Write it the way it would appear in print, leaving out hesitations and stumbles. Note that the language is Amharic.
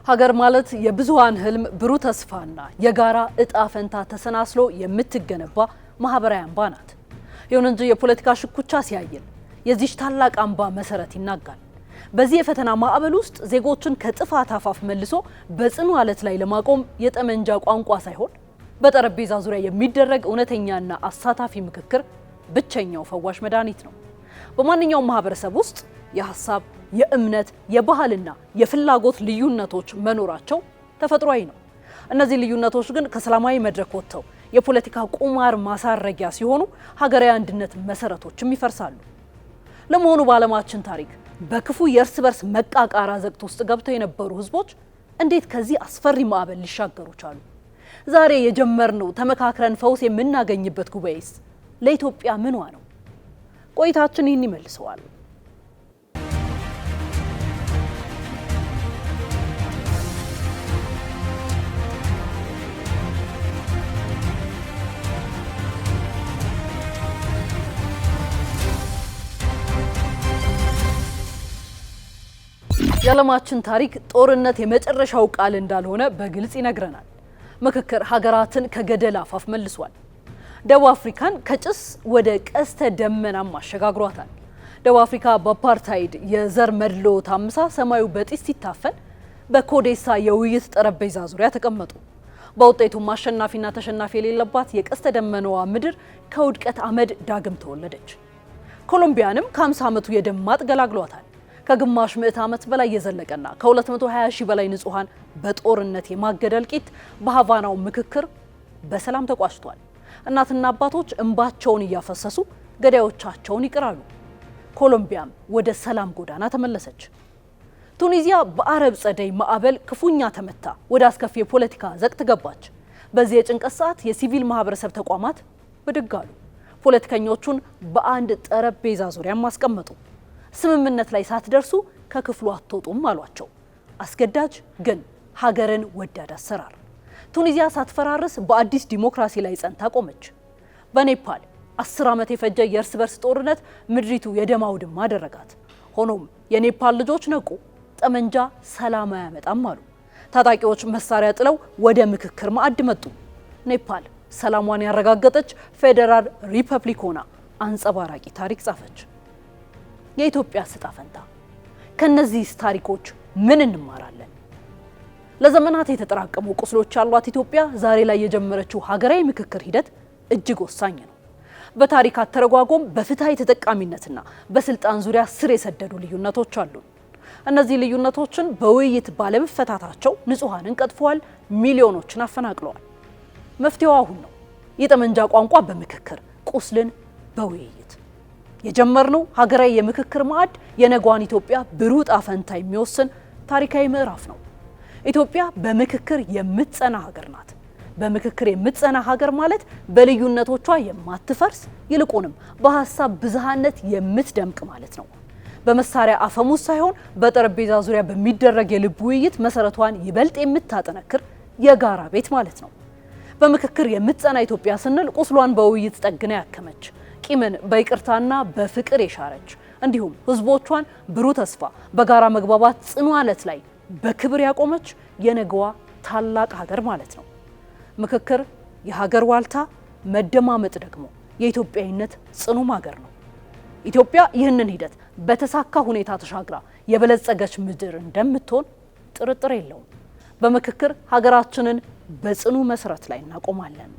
ሀገር ማለት የብዙሃን ህልም ብሩህ ተስፋና የጋራ እጣ ፈንታ ተሰናስሎ የምትገነባ ማህበራዊ አምባ ናት። ይሁን እንጂ የፖለቲካ ሽኩቻ ሲያይል የዚህ ታላቅ አምባ መሰረት ይናጋል። በዚህ የፈተና ማዕበል ውስጥ ዜጎችን ከጥፋት አፋፍ መልሶ በጽኑ አለት ላይ ለማቆም የጠመንጃ ቋንቋ ሳይሆን በጠረጴዛ ዙሪያ የሚደረግ እውነተኛና አሳታፊ ምክክር ብቸኛው ፈዋሽ መድኃኒት ነው። በማንኛውም ማህበረሰብ ውስጥ የሐሳብ፣ የእምነት፣ የባህልና የፍላጎት ልዩነቶች መኖራቸው ተፈጥሯዊ ነው። እነዚህ ልዩነቶች ግን ከሰላማዊ መድረክ ወጥተው የፖለቲካ ቁማር ማሳረጊያ ሲሆኑ ሀገራዊ አንድነት መሰረቶችም ይፈርሳሉ። ለመሆኑ በዓለማችን ታሪክ በክፉ የእርስ በርስ መቃቃር አዘቅት ውስጥ ገብተው የነበሩ ህዝቦች እንዴት ከዚህ አስፈሪ ማዕበል ሊሻገሩ ቻሉ? ዛሬ የጀመርነው ተመካክረን ፈውስ የምናገኝበት ጉባኤስ ለኢትዮጵያ ምንዋ ነው? ቆይታችን ይህን ይመልሰዋል። የዓለማችን ታሪክ ጦርነት የመጨረሻው ቃል እንዳልሆነ በግልጽ ይነግረናል። ምክክር ሀገራትን ከገደል አፋፍ መልሷል። ደቡብ አፍሪካን ከጭስ ወደ ቀስተ ደመናም አሸጋግሯታል። ደቡብ አፍሪካ በአፓርታይድ የዘር መድሎ ታምሳ ሰማዩ በጢስ ሲታፈን በኮዴሳ የውይይት ጠረጴዛ ዙሪያ ተቀመጡ። በውጤቱም አሸናፊና ተሸናፊ የሌለባት የቀስተ ደመናዋ ምድር ከውድቀት አመድ ዳግም ተወለደች። ኮሎምቢያንም ከ50 ዓመቱ የደም ማጥ ገላግሏታል። ከግማሽ ምዕት ዓመት በላይ የዘለቀና ከ220 ሺህ በላይ ንጹሃን በጦርነት የማገደ እልቂት በሃቫናው ምክክር በሰላም ተቋጭቷል። እናትና አባቶች እንባቸውን እያፈሰሱ ገዳዮቻቸውን ይቅራሉ። ኮሎምቢያም ወደ ሰላም ጎዳና ተመለሰች። ቱኒዚያ በአረብ ጸደይ ማዕበል ክፉኛ ተመታ ወደ አስከፊ የፖለቲካ ዘቅት ገባች። በዚህ የጭንቀት ሰዓት የሲቪል ማህበረሰብ ተቋማት ብድግ አሉ። ፖለቲከኞቹን በአንድ ጠረጴዛ ዙሪያ ማስቀመጡ። ስምምነት ላይ ሳትደርሱ ከክፍሉ አትወጡም አሏቸው። አስገዳጅ ግን ሀገርን ወዳድ አሰራር። ቱኒዚያ ሳትፈራርስ በአዲስ ዲሞክራሲ ላይ ጸንታ ቆመች። በኔፓል 10 ዓመት የፈጀ የእርስ በርስ ጦርነት ምድሪቱ የደም አውድማ አደረጋት። ሆኖም የኔፓል ልጆች ነቁ። ጠመንጃ ሰላም አያመጣም አሉ። ታጣቂዎች መሳሪያ ጥለው ወደ ምክክር ማዕድ መጡ። ኔፓል ሰላሟን ያረጋገጠች ፌዴራል ሪፐብሊክ ሆና አንጸባራቂ ታሪክ ጻፈች። የኢትዮጵያ ዕጣ ፈንታ ከነዚህ ታሪኮች ምን እንማራለን? ለዘመናት የተጠራቀሙ ቁስሎች ያሏት ኢትዮጵያ ዛሬ ላይ የጀመረችው ሀገራዊ ምክክር ሂደት እጅግ ወሳኝ ነው። በታሪክ አተረጓጎም በፍትሃዊ ተጠቃሚነትና በስልጣን ዙሪያ ስር የሰደዱ ልዩነቶች አሉ። እነዚህ ልዩነቶችን በውይይት ባለመፈታታቸው ንጹሃንን ቀጥፈዋል፣ ሚሊዮኖችን አፈናቅለዋል። መፍትሄው አሁን ነው። የጠመንጃ ቋንቋ በምክክር ቁስልን በውይይት የጀመርነው ሀገራዊ የምክክር ማዕድ የነገዋን ኢትዮጵያ ብሩህ ዕጣ ፈንታ የሚወስን ታሪካዊ ምዕራፍ ነው። ኢትዮጵያ በምክክር የምትጸና ሀገር ናት። በምክክር የምትጸና ሀገር ማለት በልዩነቶቿ የማትፈርስ ይልቁንም በሀሳብ ብዝሃነት የምትደምቅ ማለት ነው። በመሳሪያ አፈሙዝ ሳይሆን በጠረጴዛ ዙሪያ በሚደረግ የልብ ውይይት መሰረቷን ይበልጥ የምታጠነክር የጋራ ቤት ማለት ነው። በምክክር የምትጸና ኢትዮጵያ ስንል ቁስሏን በውይይት ጠግና ያከመች፣ ቂምን በይቅርታና በፍቅር የሻረች እንዲሁም ህዝቦቿን ብሩህ ተስፋ በጋራ መግባባት ጽኑ አለት ላይ በክብር ያቆመች የነገዋ ታላቅ ሀገር ማለት ነው። ምክክር የሀገር ዋልታ፣ መደማመጥ ደግሞ የኢትዮጵያዊነት ጽኑ ሀገር ነው። ኢትዮጵያ ይህንን ሂደት በተሳካ ሁኔታ ተሻግራ የበለጸገች ምድር እንደምትሆን ጥርጥር የለውም። በምክክር ሀገራችንን በጽኑ መሰረት ላይ እናቆማለን።